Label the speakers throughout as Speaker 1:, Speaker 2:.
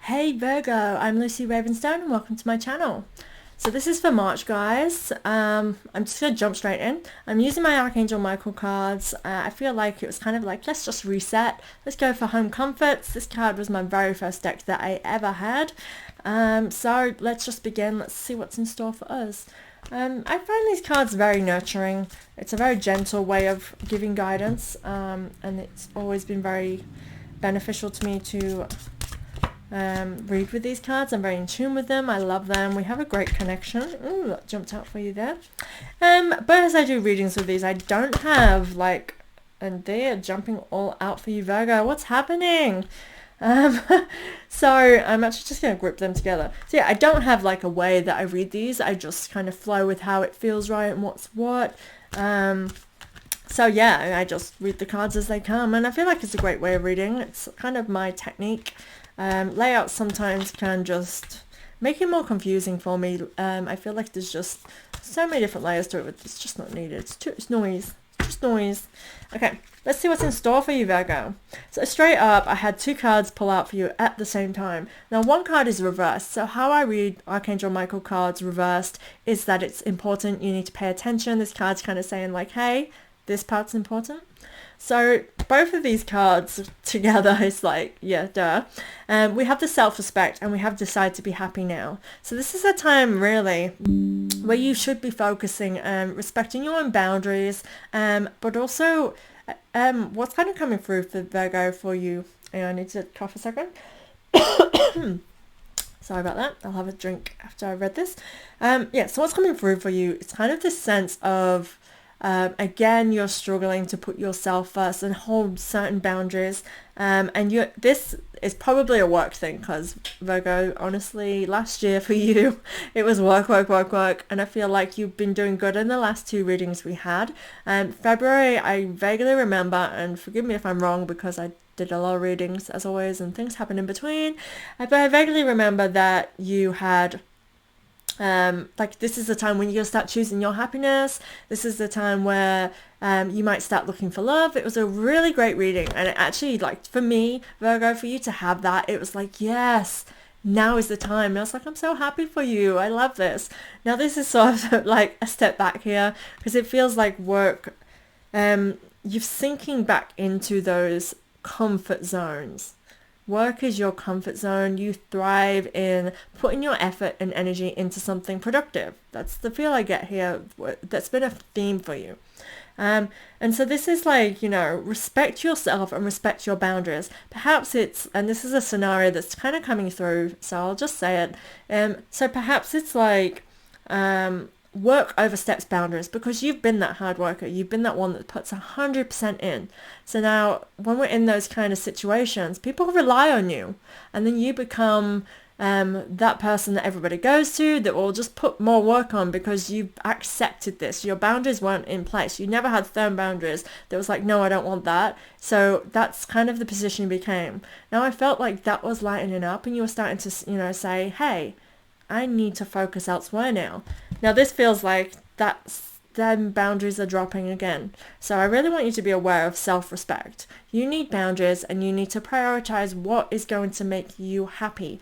Speaker 1: Hey Virgo, I'm Lucy Ravenstone and welcome to my channel. So this is for March, guys. I'm just going to jump straight in. I'm using my Archangel Michael cards. I feel like it was kind of like, let's just reset. Let's go for home comforts. This card was my very first deck that I ever had. So let's just begin. Let's see what's in store for us. I find these cards very nurturing. It's a very gentle way of giving guidance, and it's always been very beneficial to me to read with these cards. I'm very in tune with them. I love them. We have a great connection. Ooh, that jumped out for you there. But as I do readings with these, I don't have like, and they are jumping all out for you, Virgo. What's happening? Um, so I'm actually just going to group them together. So yeah, I don't have like a way that I read these. I just kind of flow with how it feels right and what's what. So yeah, I just read the cards as they come, and I feel like it's a great way of reading. It's kind of my technique. Layouts sometimes can just make it more confusing for me. I feel like there's just so many different layers to it, but it's just not needed. It's noise. Just noise. Okay, let's see what's in store for you, Virgo. So straight up, I had two cards pull out for you at the same time. Now, one card is reversed. So how I read Archangel Michael cards reversed is that it's important. You need to pay attention. This card's kind of saying like, hey, this part's important. So both of these cards together is like, yeah, duh. We have the self-respect and we have decide to be happy now. So this is a time really where you should be focusing and respecting your own boundaries, but also what's kind of coming through for Virgo for you. Hang on, I need to cough a second. Sorry about that. I'll have a drink after I read this. Yeah, so what's coming through for you, it's kind of this sense of again, you're struggling to put yourself first and hold certain boundaries, and this is probably a work thing, because Virgo, honestly, last year for you it was work, and I feel like you've been doing good in the last two readings we had. February, I vaguely remember, and forgive me if I'm wrong because I did a lot of readings as always and things happen in between, but I vaguely remember that you had like this is the time when you start choosing your happiness. This is the time where you might start looking for love. It was a really great reading, and it actually, like, for me, Virgo, for you to have that, it was like, yes, now is the time. And I was like, I'm so happy for you. I love this. Now this is sort of like a step back here, because it feels like work, you're sinking back into those comfort zones. Work is your comfort zone. You thrive in putting your effort and energy into something productive. That's the feel I get here. That's been a theme for you. And so this is like, respect yourself and respect your boundaries. Perhaps it's, and this is a scenario that's kind of coming through, so I'll just say it. So perhaps it's like, work oversteps boundaries, because you've been that hard worker. You've been that one that puts 100% in. So now when we're in those kind of situations, people rely on you, and then you become that person that everybody goes to that will just put more work on because you accepted this. Your boundaries weren't in place. You never had firm boundaries. That was like, no, I don't want that. So that's kind of the position you became. Now I felt like that was lightening up, and you were starting to, say, hey, I need to focus elsewhere now. Now this feels like them boundaries are dropping again. So I really want you to be aware of self-respect. You need boundaries, and you need to prioritize what is going to make you happy.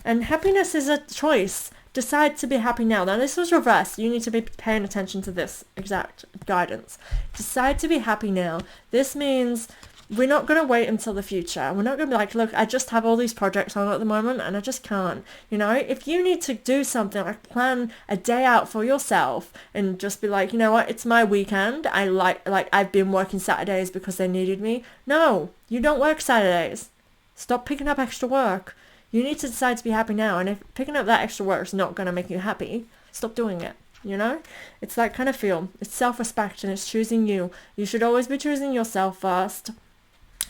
Speaker 1: And happiness is a choice. Decide to be happy now. Now this was reversed. You need to be paying attention to this exact guidance. Decide to be happy now. This means we're not going to wait until the future. We're not going to be like, look, I just have all these projects on at the moment and I just can't. If you need to do something, like plan a day out for yourself and just be like, you know what, it's my weekend. I've been working Saturdays because they needed me. No, you don't work Saturdays. Stop picking up extra work. You need to decide to be happy now. And if picking up that extra work is not going to make you happy, stop doing it. It's that kind of feel. It's self-respect, and it's choosing you. You should always be choosing yourself first.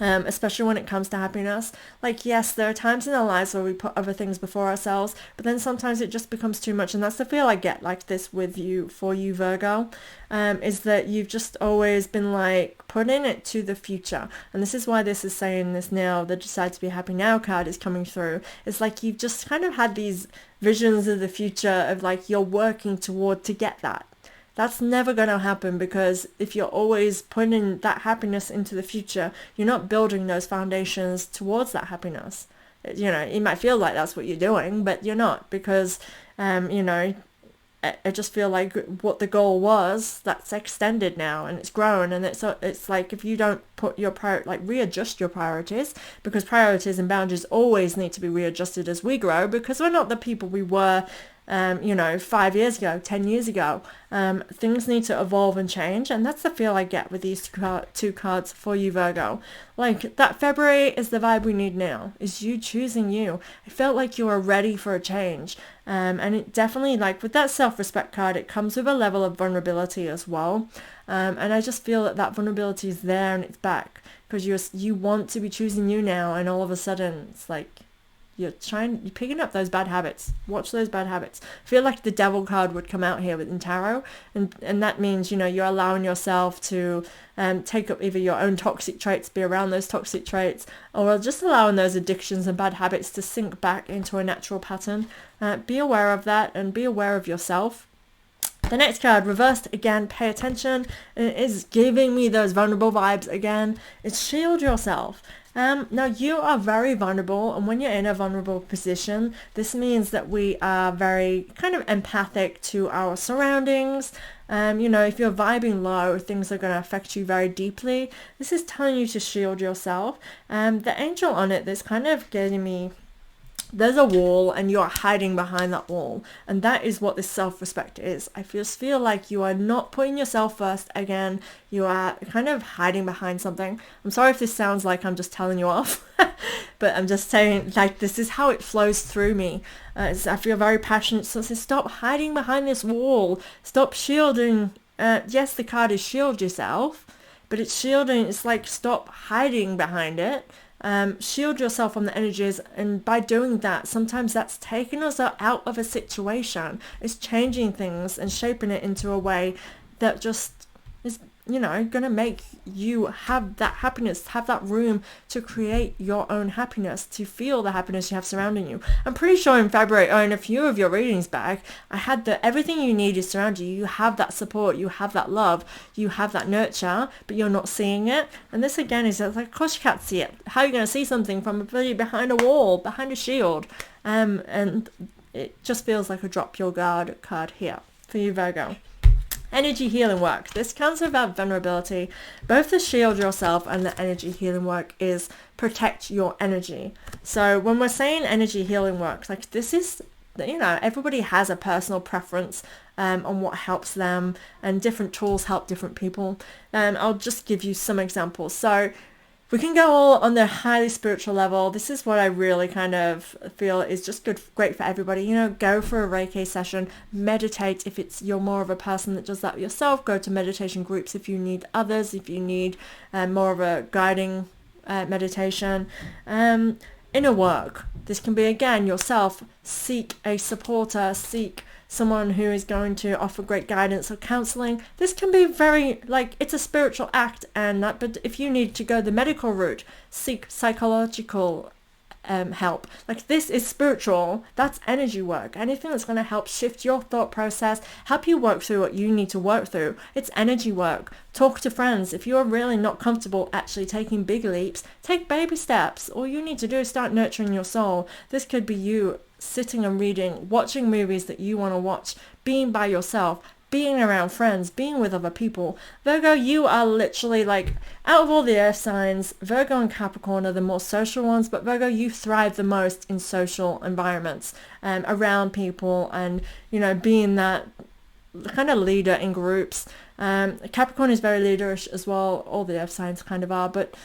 Speaker 1: Especially when it comes to happiness. Like, yes, there are times in our lives where we put other things before ourselves, but then sometimes it just becomes too much, and that's the feel I get like this with you, for you, Virgo, is that you've just always been like putting it to the future. And this is why this is saying this now, the decide to be happy now card is coming through. It's like you've just kind of had these visions of the future of like you're working toward to get that. That's never going to happen, because if you're always putting that happiness into the future, you're not building those foundations towards that happiness. You know, it might feel like that's what you're doing, but you're not, because, you know, I just feel like what the goal was, that's extended now and it's grown, and it's like if you don't put your readjust your priorities, because priorities and boundaries always need to be readjusted as we grow, because we're not the people we were, you know, 5 years ago, 10 years ago. Things need to evolve and change, and that's the feel I get with these two cards for you, Virgo. Like, that February is the vibe we need now, is you choosing you. I felt like you are ready for a change. And it definitely, like with that self-respect card, it comes with a level of vulnerability as well. And I just feel that that vulnerability is there and it's back, because you want to be choosing you now, and all of a sudden it's like you're picking up those bad habits. Watch those bad habits. I feel like the devil card would come out here in tarot, and that means, you know, you're allowing yourself to take up either your own toxic traits, be around those toxic traits, or just allowing those addictions and bad habits to sink back into a natural pattern. Be aware of that and be aware of yourself. The next card, reversed again, pay attention. It is giving me those vulnerable vibes again. It's shield yourself. Now, you are very vulnerable, and when you're in a vulnerable position, this means that we are very kind of empathic to our surroundings. You know, if you're vibing low, things are going to affect you very deeply. This is telling you to shield yourself. The angel on it, that's kind of getting me, there's a wall and you are hiding behind that wall, and that is what this self-respect is. I just feel like you are not putting yourself first again. You are kind of hiding behind something. I'm sorry if this sounds like I'm just telling you off, but I'm just saying, like, this is how it flows through me. I feel very passionate, so stop hiding behind this wall. Stop shielding. Yes, the card is shield yourself, but it's shielding. It's like, stop hiding behind it. Shield yourself from the energies, and by doing that, sometimes that's taking us out of a situation. It's changing things and shaping it into a way that just is, you know, gonna make you have that happiness, have that room to create your own happiness, to feel the happiness you have surrounding you. I'm pretty sure in February, or in a few of your readings back, I had everything you need is around you. You have that support, you have that love, you have that nurture, but you're not seeing it. And this again is like, of course you can't see it. How are you going to see something from behind a wall, behind a shield? And it just feels like a drop your guard card here for you, Virgo. Energy healing work. This comes about vulnerability. Both the shield yourself and the energy healing work is protect your energy. So when we're saying energy healing work, like, this is, you know, everybody has a personal preference on what helps them, and different tools help different people. I'll just give you some examples. So we can go all on the highly spiritual level. This is what I really kind of feel is just great for everybody. You know, go for a Reiki session, meditate if you're more of a person that does that yourself. Go to meditation groups if you need others, if you need more of a guiding meditation. Inner work. This can be, again, yourself. Seek a supporter, seek someone who is going to offer great guidance or counseling. This can be very, like, it's a spiritual act, and that, but if you need to go the medical route, seek psychological help. Like, this is spiritual. That's energy work. Anything that's going to help shift your thought process, help you work through what you need to work through, it's energy work. Talk to friends. If you're really not comfortable actually taking big leaps, take baby steps. All you need to do is start nurturing your soul. This could be you sitting and reading, watching movies that you want to watch, being by yourself, being around friends, being with other people. Virgo, you are literally, like, out of all the earth signs, Virgo and Capricorn are the more social ones, but Virgo, you thrive the most in social environments, around people, and, you know, being that kind of leader in groups. Capricorn is very leaderish as well. All the earth signs kind of are, but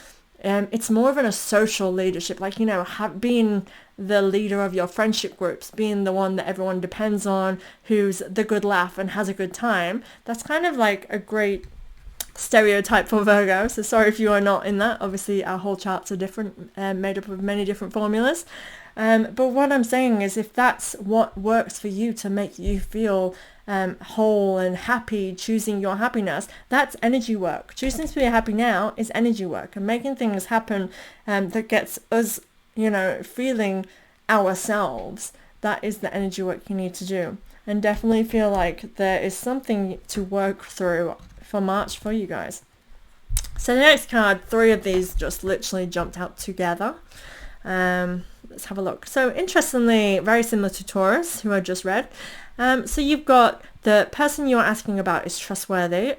Speaker 1: it's more of a social leadership, like, you know, being the leader of your friendship groups, being the one that everyone depends on, who's the good laugh and has a good time. That's kind of like a great stereotype for Virgo. So sorry if you are not in that. Obviously our whole charts are different, made up of many different formulas. But what I'm saying is, if that's what works for you to make you feel whole and happy, choosing your happiness, that's energy work. Choosing to be happy now is energy work, and making things happen that gets us, you know, feeling ourselves. That is the energy work you need to do. And definitely feel like there is something to work through for March for you guys. So the next card, 3 of these just literally jumped out together. let's have a look. So interestingly, very similar to Taurus, who I just read. So you've got the person you're asking about is trustworthy.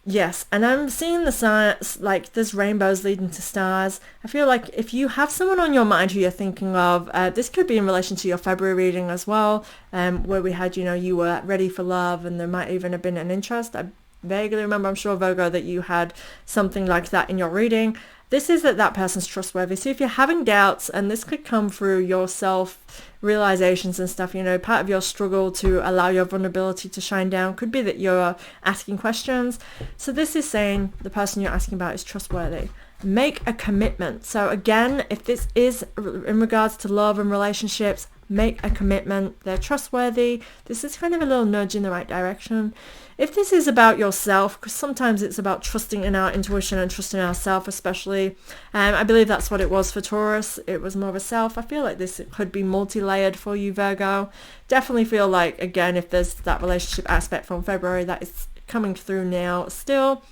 Speaker 1: Yes, and I'm seeing the signs, like there's rainbows leading to stars. I feel like if you have someone on your mind who you're thinking of, this could be in relation to your February reading as well, where we had, you were ready for love and there might even have been an interest. I vaguely remember, I'm sure, Virgo, that you had something like that in your reading. This is that person's trustworthy. So if you're having doubts, and this could come through your self-realizations and stuff, part of your struggle to allow your vulnerability to shine down could be that you're asking questions. So this is saying the person you're asking about is trustworthy. Make a commitment. So again, if this is in regards to love and relationships, make a commitment. They're trustworthy. This is kind of a little nudge in the right direction. If this is about yourself, because sometimes it's about trusting in our intuition and trusting ourselves especially, I believe that's what it was for Taurus. It was more of a self. I feel like this could be multi-layered for you, Virgo. Definitely feel like, again, if there's that relationship aspect from February that is coming through now still,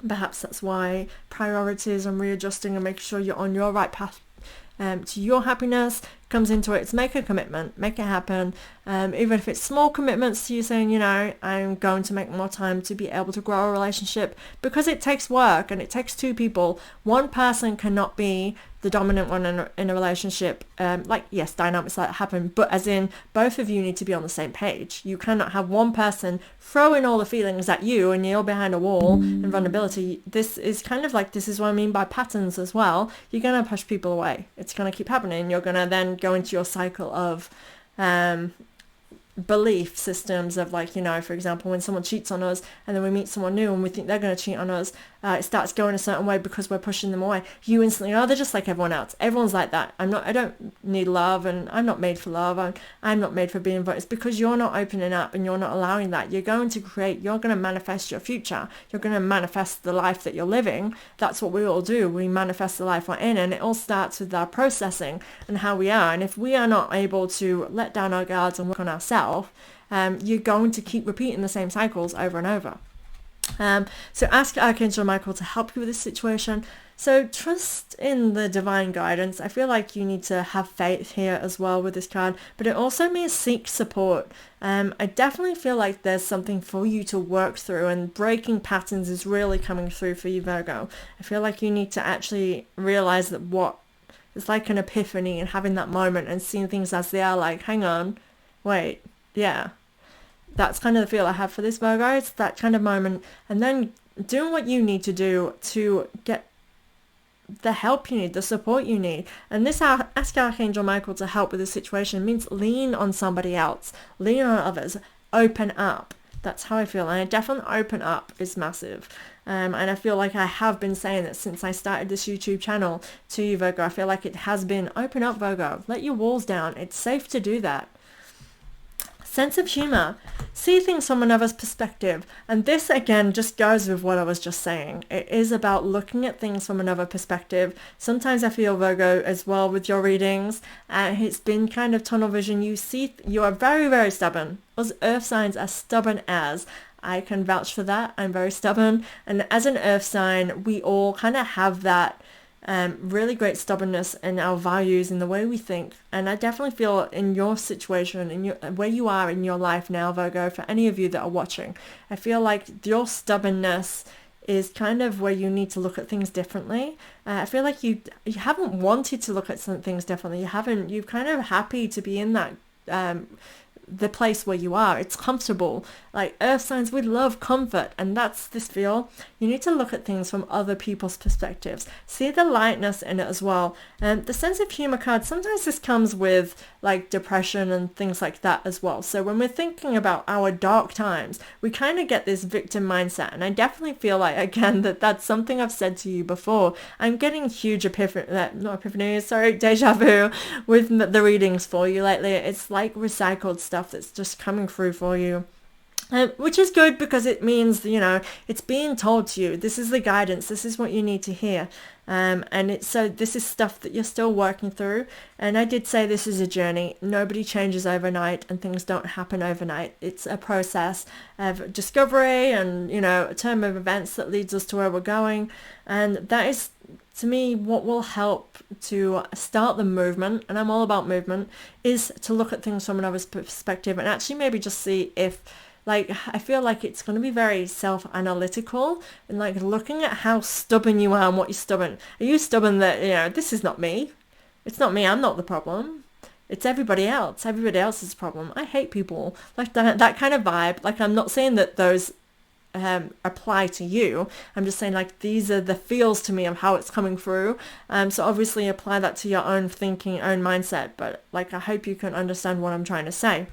Speaker 1: perhaps that's why priorities and readjusting and making sure you're on your right path to your happiness comes into it. It's make a commitment, make it happen, even if it's small commitments to you saying, I'm going to make more time to be able to grow a relationship, because it takes work and it takes two people. One person cannot be the dominant one in a relationship. Yes, dynamics like that happen, but as in both of you need to be on the same page. You cannot have one person throwing all the feelings at you and you're behind a wall and vulnerability. This is this is what I mean by patterns as well. You're going to push people away. It's going to keep happening. You're going to then go into your cycle of belief systems of for example, when someone cheats on us and then we meet someone new and we think they're going to cheat on us, it starts going a certain way because we're pushing them away. You instantly, they're just like everyone else. Everyone's like that. I don't need love, and I'm not made for love. I'm not made for being invited. It's because you're not opening up and you're not allowing that. You're going to manifest your future. You're going to manifest the life that you're living. That's what we all do. We manifest the life we're in, and it all starts with our processing and how we are. And if we are not able to let down our guards and work on ourselves, you're going to keep repeating the same cycles over and over. So ask Archangel Michael to help you with this situation. So trust in the divine guidance. I feel like you need to have faith here as well with this card, but it also means seek support. I definitely feel like there's something for you to work through, and breaking patterns is really coming through for you, Virgo. I feel like you need to actually realize that it's like an epiphany, and having that moment and seeing things as they are, like, hang on, wait, yeah. That's kind of the feel I have for this, Virgo. It's that kind of moment, and then doing what you need to do to get the help you need, the support you need. And this ask Archangel Michael to help with the situation means lean on somebody else, lean on others, open up. That's how I feel, and I definitely open up is massive. And I feel like I have been saying that since I started this YouTube channel to you, Virgo. I feel like it has been open up, Virgo. Let your walls down. It's safe to do that. Sense of humor. See things from another's perspective. And this again just goes with what I was just saying. It is about looking at things from another perspective. Sometimes I feel, Virgo, as well with your readings, it's been kind of tunnel vision. You are very, very stubborn. Us earth signs are stubborn as. I can vouch for that. I'm very stubborn. And as an earth sign, we all kind of have that really great stubbornness in our values and the way we think. And I definitely feel in your situation, where you are in your life now, Virgo, for any of you that are watching, I feel like your stubbornness is kind of where you need to look at things differently. I feel like you haven't wanted to look at some things differently. You're kind of happy to be in that the place where you are. It's comfortable. Like earth signs, we love comfort, and that's this feel. You need to look at things from other people's perspectives. See the lightness in it as well. And the sense of humor card, sometimes this comes with like depression and things like that as well. So when we're thinking about our dark times, we kind of get this victim mindset. And I definitely feel like, again, that's something I've said to you before. I'm getting huge deja vu with the readings for you lately. It's like recycled stuff that's just coming through for you. Which is good because it means, it's being told to you. This is the guidance. This is what you need to hear. And so this is stuff that you're still working through. And I did say this is a journey. Nobody changes overnight and things don't happen overnight. It's a process of discovery and, a term of events that leads us to where we're going. And that is, to me, what will help to start the movement, and I'm all about movement, is to look at things from another perspective and actually maybe just see if, I feel like it's going to be very self-analytical and looking at how stubborn you are and what you're stubborn. Are you stubborn that, this is not me? It's not me. I'm not the problem. It's everybody else. Everybody else's problem. I hate people. That kind of vibe. I'm not saying that those apply to you. I'm just saying these are the feels to me of how it's coming through. So obviously apply that to your own thinking, own mindset. But I hope you can understand what I'm trying to say.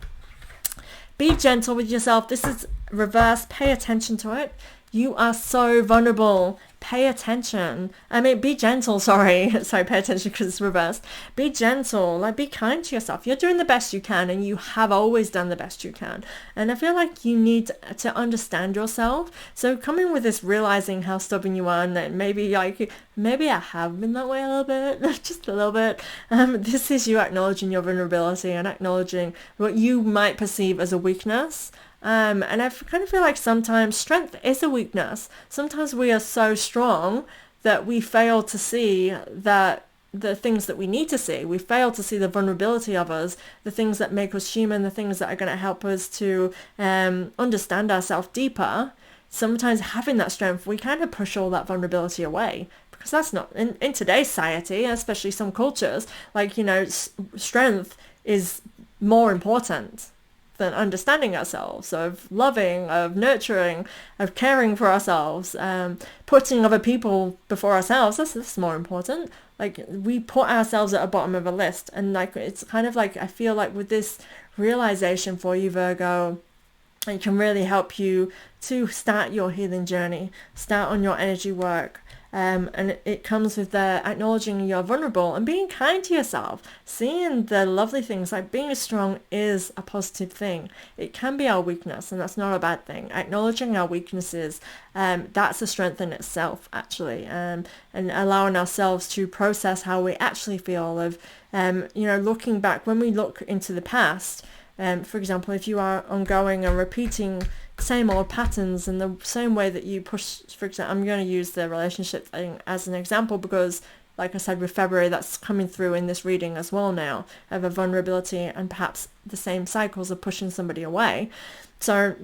Speaker 1: Be gentle with yourself. This is reverse. Pay attention to it. You are so vulnerable. Pay attention. Be gentle. Sorry, pay attention because it's reversed. Be gentle. Be kind to yourself. You're doing the best you can, and you have always done the best you can. And I feel like you need to understand yourself. So coming with this, realizing how stubborn you are, and that maybe I have been that way a little bit, just a little bit. This is you acknowledging your vulnerability and acknowledging what you might perceive as a weakness. And I kind of feel like sometimes strength is a weakness. Sometimes we are so strong that we fail to see that the things that we need to see. We fail to see the vulnerability of us, the things that make us human, the things that are going to help us to understand ourselves deeper. Sometimes having that strength, we kind of push all that vulnerability away. Because that's not, in today's society, especially some cultures, strength is more important than understanding ourselves, of loving, of nurturing, of caring for ourselves, putting other people before ourselves. That's more important. We put ourselves at the bottom of a list, and it's kind of I feel like with this realization for you, Virgo, it can really help you to start your healing journey, start on your energy work. And it comes with the acknowledging you're vulnerable and being kind to yourself, seeing the lovely things. Being strong is a positive thing. It can be our weakness, and that's not a bad thing. Acknowledging our weaknesses, that's a strength in itself, actually, and allowing ourselves to process how we actually feel of, looking back. When we look into the past, for example, if you are ongoing and repeating same old patterns in the same way that you push, for example, I'm going to use the relationship thing as an example because, like I said, with February, that's coming through in this reading as well now, of a vulnerability and perhaps the same cycles of pushing somebody away. So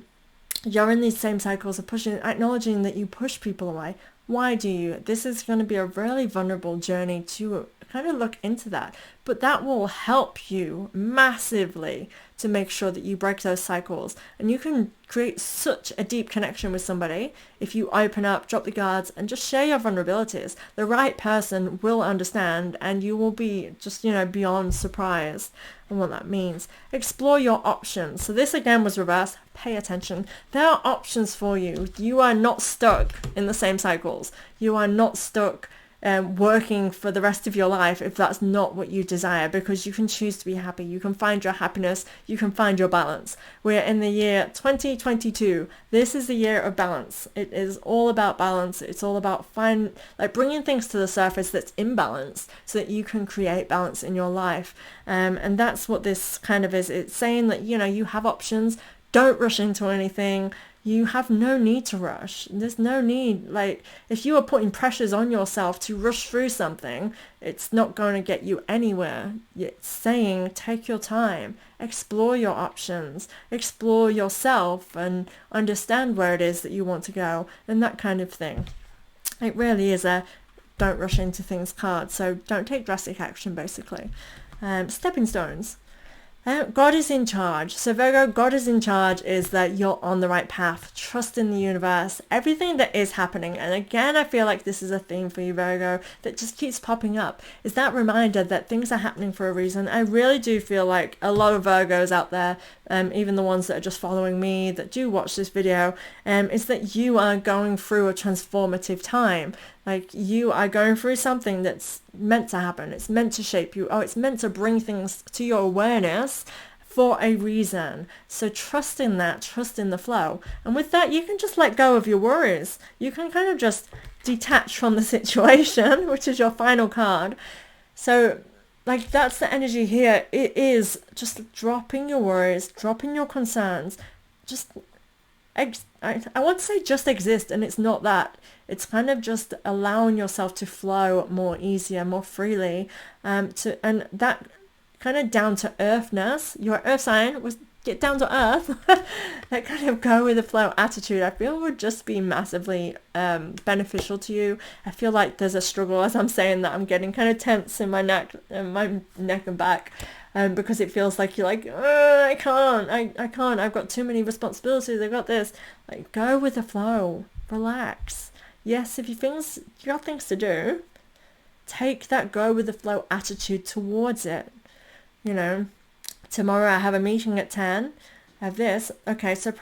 Speaker 1: you're in these same cycles of pushing, acknowledging that you push people away. Why do you? This is going to be a really vulnerable journey to kind of look into that. But that will help you massively to make sure that you break those cycles. And you can create such a deep connection with somebody if you open up, drop the guards, and just share your vulnerabilities. The right person will understand, and you will be just, beyond surprised on what that means. Explore your options. So this again was reversed. Pay attention. There are options for you. You are not stuck in the same cycles. You are not stuck working for the rest of your life if that's not what you desire, because you can choose to be happy. You can find your happiness. You can find your balance. We're in the year 2022. This is the year of balance. It is all about balance. It's all about bringing things to the surface that's imbalanced so that you can create balance in your life. And that's what this kind of is. It's saying that, you have options. Don't rush into anything. You have no need to rush. There's no need. If you are putting pressures on yourself to rush through something, it's not going to get you anywhere. It's saying take your time, explore your options, explore yourself, and understand where it is that you want to go, and that kind of thing. It really is a don't rush into things card. So don't take drastic action, basically. Stepping stones. God is in charge. So Virgo, God is in charge is that you're on the right path. Trust in the universe. Everything that is happening. And again, I feel like this is a theme for you, Virgo, that just keeps popping up. Is that reminder that things are happening for a reason. I really do feel like a lot of Virgos out there, even the ones that are just following me, that do watch this video, is that you are going through a transformative time. You are going through something that's meant to happen. It's meant to shape you. It's meant to bring things to your awareness for a reason. So trust in that, trust in the flow. And with that, you can just let go of your worries. You can kind of just detach from the situation, which is your final card. So like that's the energy here. It is just dropping your worries, dropping your concerns, just I want to say just exist, and it's not that. It's kind of just allowing yourself to flow more easier, more freely, and that kind of down to earthness. Your earth sign was get down to earth. That kind of go with the flow attitude, I feel, would just be massively beneficial to you. I feel like there's a struggle as I'm saying that. I'm getting kind of tense in my neck and back. Because it feels like you're like, I can't, I've got too many responsibilities, I've got this. Like, go with the flow, relax. Yes, if you got things to do, take that go with the flow attitude towards it. You know, tomorrow I have a meeting at 10, I have this, okay, so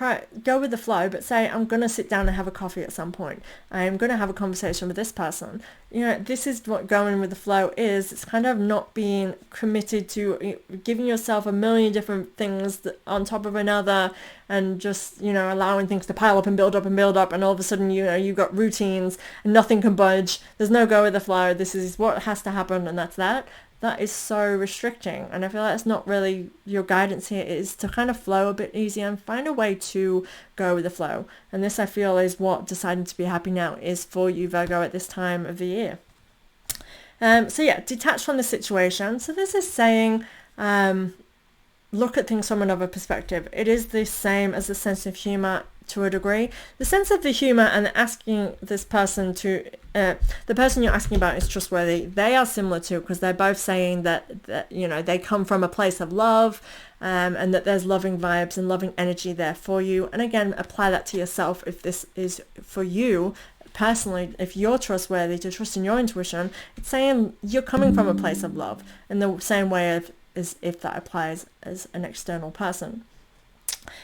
Speaker 1: go with the flow, but say I'm going to sit down and have a coffee at some point. I'm going to have a conversation with this person. You know, this is what going with the flow is. It's kind of not being committed to giving yourself a million different things on top of another and just, you know, allowing things to pile up and build up and build up, and all of a sudden, you know, you've got routines and nothing can budge. There's no go with the flow. This is what has to happen, and that's that. That is so restricting, and I feel like it's not really your guidance here. It is to kind of flow a bit easier and find a way to go with the flow. And this, I feel, is what deciding to be happy now is for you, Virgo, at this time of the year. So yeah, detach from the situation. So this is saying look at things from another perspective. It is the same as the sense of humor to a degree. The sense of the humor and asking this person to the person you're asking about is trustworthy. They are similar too, because they're both saying that you know, they come from a place of love, and that there's loving vibes and loving energy there for you. And again, apply that to yourself if this is for you personally. If you're trustworthy, to trust in your intuition, it's saying you're coming from a place of love in the same way as if that applies as an external person.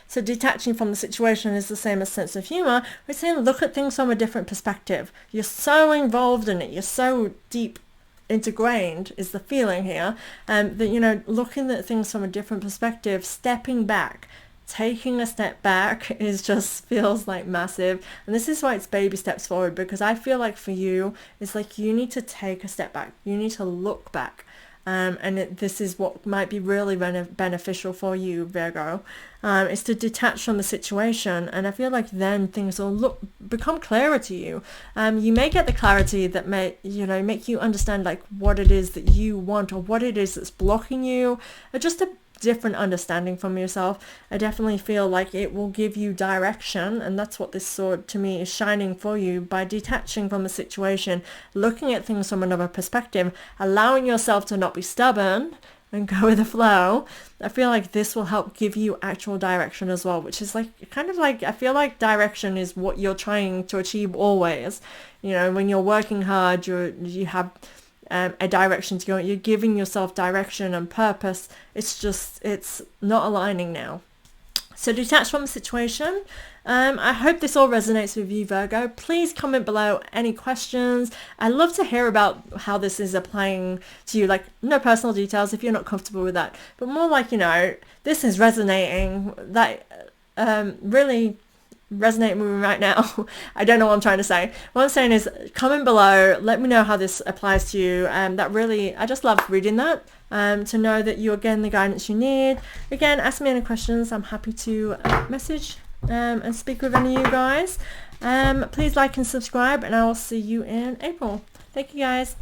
Speaker 1: So detaching from the situation is the same as sense of humor. We're saying look at things from a different perspective. You're so involved in it. You're so deep ingrained is the feeling here. That, you know, looking at things from a different perspective, stepping back, taking a step back is just feels like massive. And this is why it's baby steps forward, because I feel like for you, it's like you need to take a step back. You need to look back. This is what might be really beneficial for you, Virgo, is to detach from the situation. And I feel like then things will become clearer to you. You may get the clarity that may, you know, make you understand like what it is that you want or what it is that's blocking you, or just a different understanding from yourself. I definitely feel like it will give you direction, and that's what this sword to me is shining for you. By detaching from the situation, looking at things from another perspective, allowing yourself to not be stubborn and go with the flow, I feel like this will help give you actual direction as well, which is like kind of like, I feel like direction is what you're trying to achieve always. You know, when you're working hard, you have a direction to go. You're giving yourself direction and purpose. It's not aligning now. So detach from the situation. I hope this all resonates with you, Virgo. Please comment below any questions. I'd love to hear about how this is applying to you. Like, no personal details if you're not comfortable with that, but more like, you know, this is resonating. That really resonating with me right now. I don't know what I'm trying to say. What I'm saying is comment below, let me know how this applies to you. That really, I just love reading that, to know that you're getting the guidance you need. Again, ask me any questions. I'm happy to message and speak with any of you guys. Please like and subscribe, and I will see you in April. Thank you guys.